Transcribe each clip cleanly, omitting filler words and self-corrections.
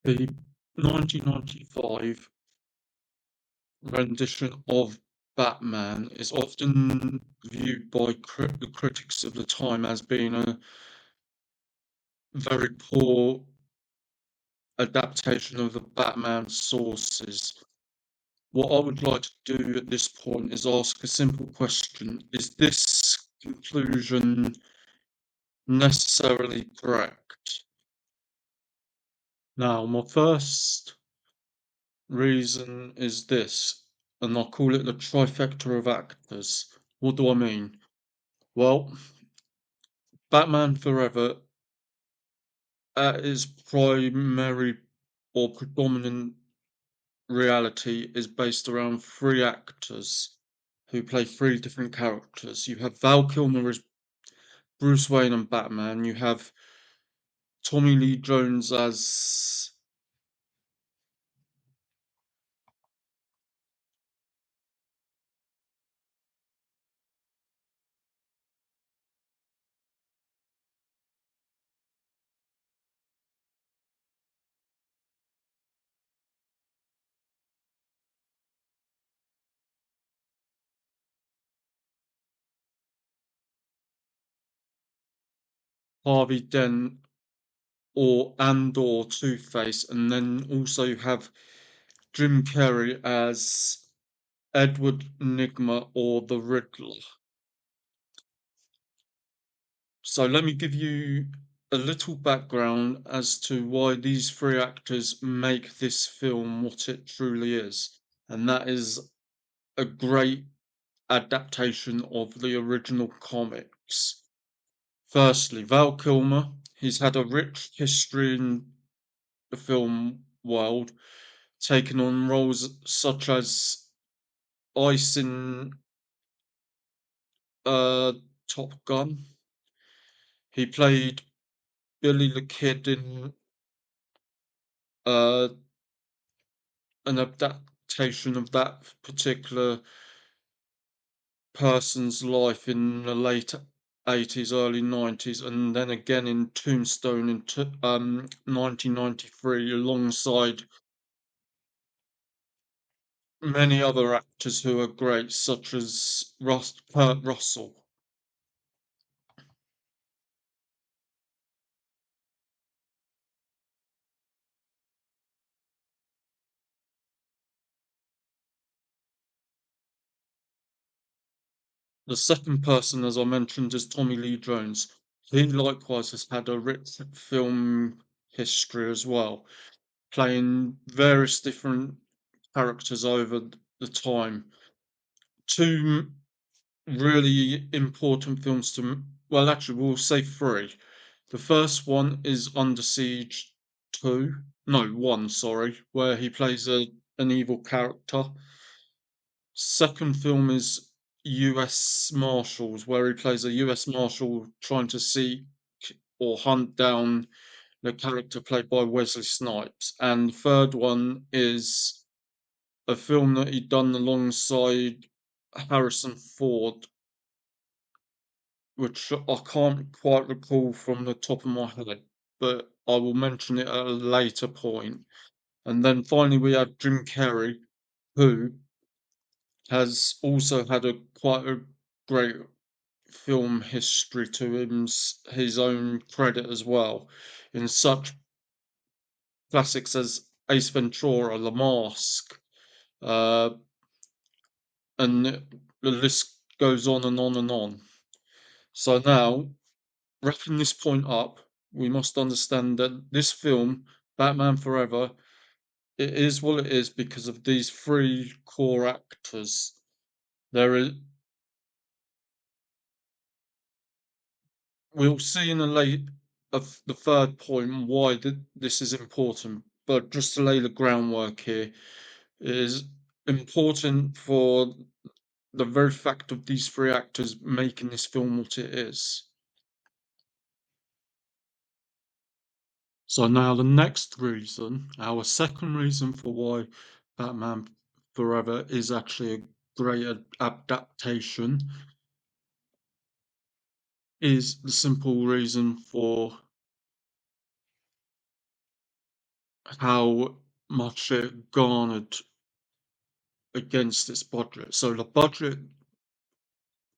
The 1995 rendition of Batman is often viewed by the critics of the time as being a very poor adaptation of the Batman sources. What I would like to do at this point is ask a simple question. Is this conclusion necessarily correct? Now, my first reason is this, and I'll call it the trifecta of actors. What do I mean? Well, Batman Forever at its primary or predominant reality is based around three actors who play three different characters. You have Val Kilmer as Bruce Wayne and Batman. You have Tommy Lee Jones as Harvey Dent or Two-Face, and then also you have Jim Carrey as Edward Nygma or the Riddler. So let me give you a little background as to why these three actors make this film what it truly is. And that is a great adaptation of the original comics. Firstly, Val Kilmer. He's had a rich history in the film world, taking on roles such as Ice in uh, Top Gun. He played Billy the Kid in uh, an adaptation of that particular person's life in the late 80s, early 90s, and then again in Tombstone in 1993, alongside many other actors who are great, such as Kurt Russell. The second person, as I mentioned, is Tommy Lee Jones. He likewise has had a rich film history as well, playing various different characters over the time. Two really important films well, actually, we'll say three. The first one is Under Siege 2. No, 1, sorry, where he plays an evil character. Second film is US Marshals, where he plays a US Marshal trying to seek or hunt down the character played by Wesley Snipes. And the third one is a film that he'd done alongside Harrison Ford, which I can't quite recall from the top of my head, but I will mention it at a later point. And then finally, we have Jim Carrey, who has also had a quite a great film history to his own credit as well, in such classics as Ace Ventura, The Mask, uh, and the list goes on and on and on. So now, wrapping this point up, we must understand that this film, Batman Forever, it is what it is because of these three core actors. There is, we'll see in a late of the third point why this is important. But just to lay the groundwork here, it is important for the very fact of these three actors making this film what it is. So now the next reason, our second reason for why Batman Forever is actually a great adaptation, is the simple reason for how much it garnered against its budget. So the budget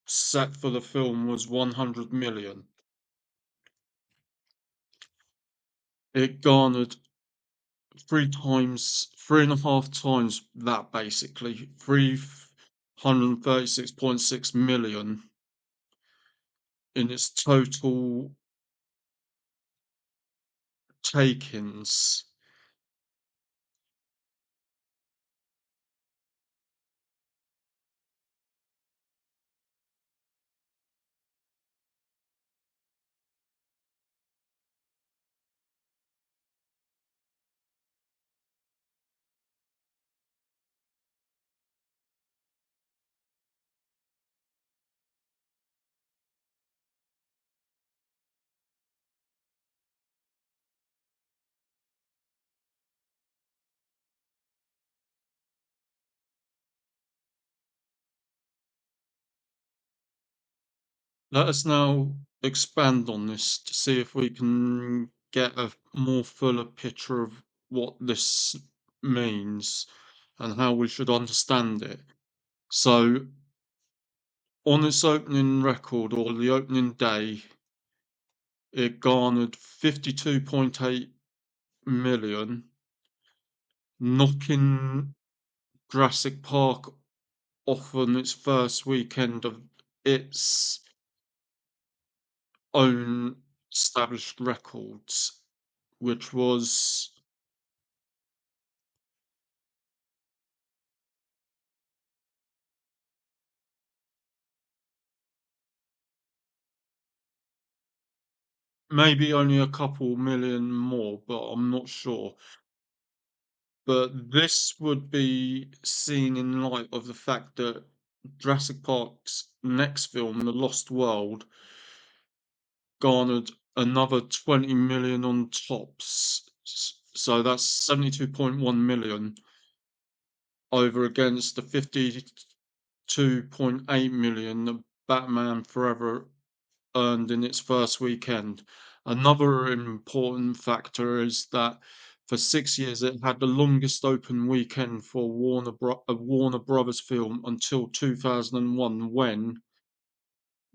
set for the film was 100 million. It garnered 3.5 times that, basically 336.6 million in its total take-ins. Let us now expand on this to see if we can get a more fuller picture of what this means and how we should understand it. So, on its opening record, or the opening day, it garnered 52.8 million, knocking Jurassic Park off on its first weekend of its own established records, which was maybe only a couple million more, but I'm not sure. But this would be seen in light of the fact that Jurassic Park's next film, The Lost World, garnered another 20 million on tops. So that's 72.1 million over against the 52.8 million that Batman Forever earned in its first weekend. Another important factor is that for 6 years it had the longest open weekend for a Warner Brothers film until 2001, when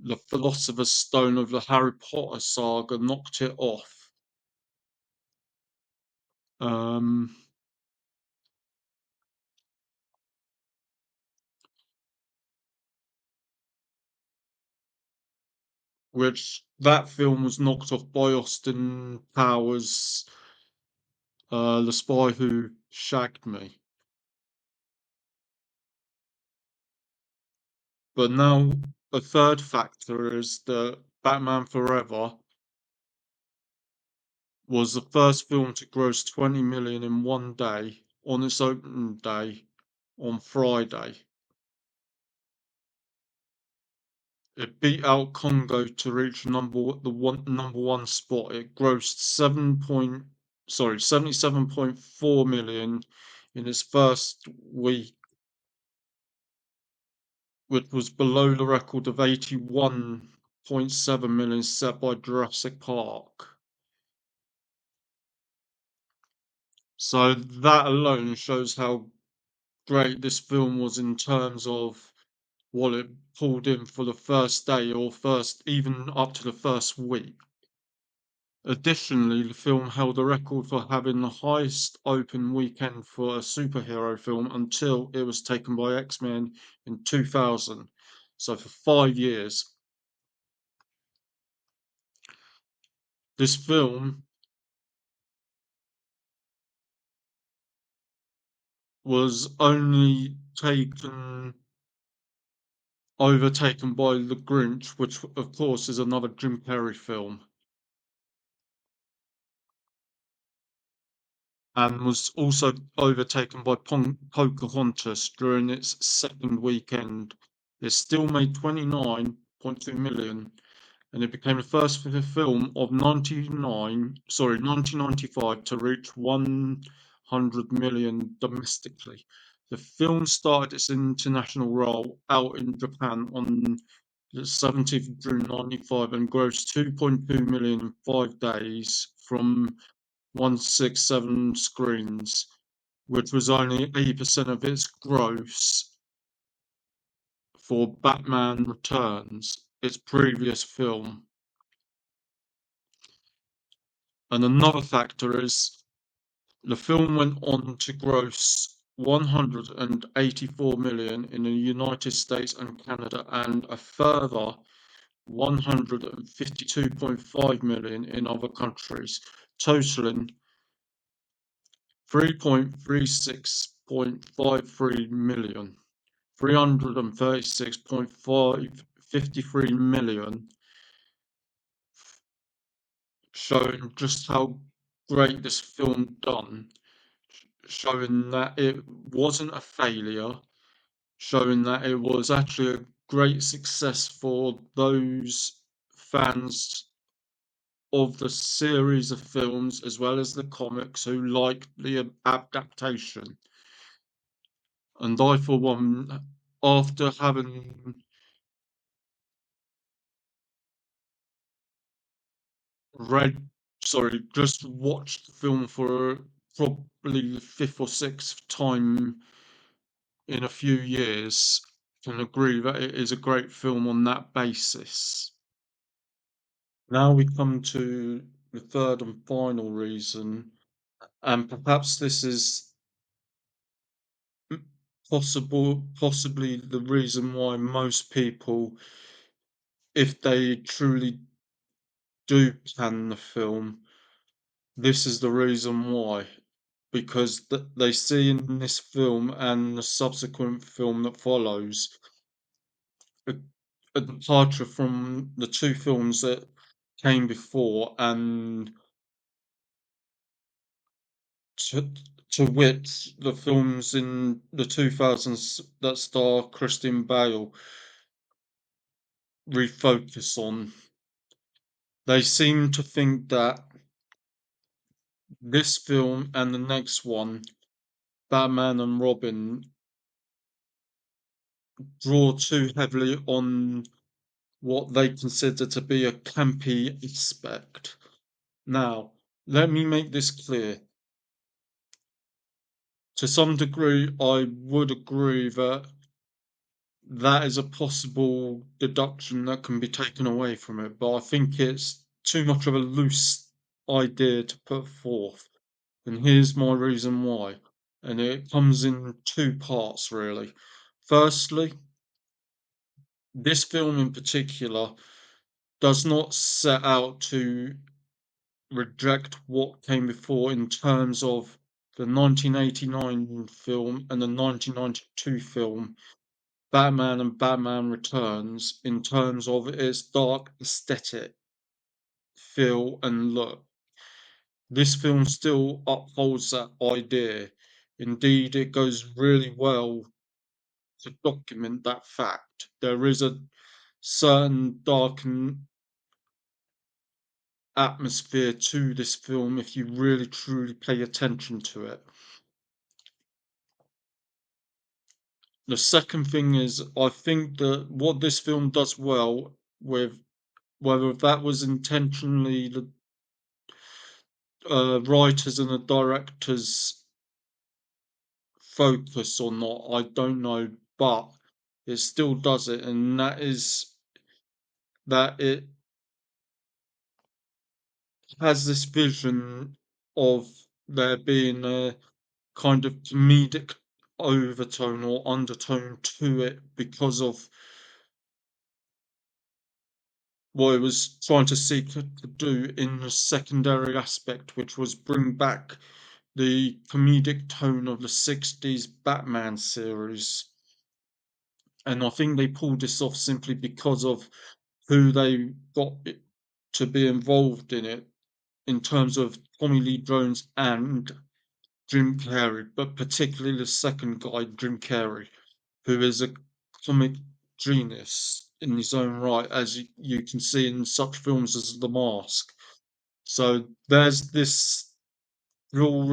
the Philosopher's Stone of the Harry Potter saga knocked it off. Um, which that film was knocked off by Austin Powers' The Spy Who Shagged Me. But now a third factor is that Batman Forever was the first film to gross 20 million in one day on its opening day on Friday. It beat out Congo to reach number one spot. It grossed 77.4 million in its first week, which was below the record of 81.7 million set by Jurassic Park. So that alone shows how great this film was in terms of what it pulled in for the first day, or first, even up to the first week. Additionally, the film held a record for having the highest open weekend for a superhero film until it was taken by X-Men in 2000. So for 5 years, this film was only taken overtaken by The Grinch, which of course is another Jim Carrey film, and was also overtaken by Pocahontas during its second weekend. It still made 29.2 million, and it became the first film of 1995 to reach 100 million domestically. The film started its international roll out in Japan on the 17th of June 95 and grossed 2.2 million in 5 days from 167 screens, which was only 80% of its gross for Batman Returns, its previous film. And another factor is the film went on to gross 184 million in the United States and Canada and a further 152.5 million in other countries, totaling 336.53 million. 336.553 million, showing just how great this film done, showing that it wasn't a failure, showing that it was actually a great success for those fans of the series of films as well as the comics who like the adaptation. And I, for one, after having read, sorry, just watched the film for probably the fifth or sixth time in a few years, can agree that it is a great film on that basis. Now we come to the third and final reason, and perhaps this is possibly the reason why most people, if they truly do plan the film, this is the reason why. Because they see in this film and the subsequent film that follows a, a departure from the two films that came before, and to, to wit, the films in the 2000s that star Christian Bale refocus on. They seem to think that this film and the next one, Batman and Robin, draw too heavily on what they consider to be a campy aspect. Now, let me make this clear. To some degree, I would agree that that is a possible deduction that can be taken away from it, but I think it's too much of a loose idea to put forth. And here's my reason why. And it comes in two parts, really. Firstly, this film in particular does not set out to reject what came before in terms of the 1989 film and the 1992 film, Batman and Batman Returns, in terms of its dark aesthetic, feel, and look. This film still upholds that idea. Indeed, it goes really well to document that fact. There is a certain dark atmosphere to this film if you really truly pay attention to it. The second thing is, I think that what this film does well with, whether that was intentionally the writers and the directors' focus or not, I don't know, but it still does it, and that is that it has this vision of there being a kind of comedic overtone or undertone to it because of what it was trying to seek to do in the secondary aspect, which was bring back the comedic tone of the 60s Batman series. And I think they pulled this off simply because of who they got to be involved in it, in terms of Tommy Lee Jones and Jim Carrey, but particularly the second guy, Jim Carrey, who is a comic genius in his own right, as you can see in such films as The Mask. So there's this real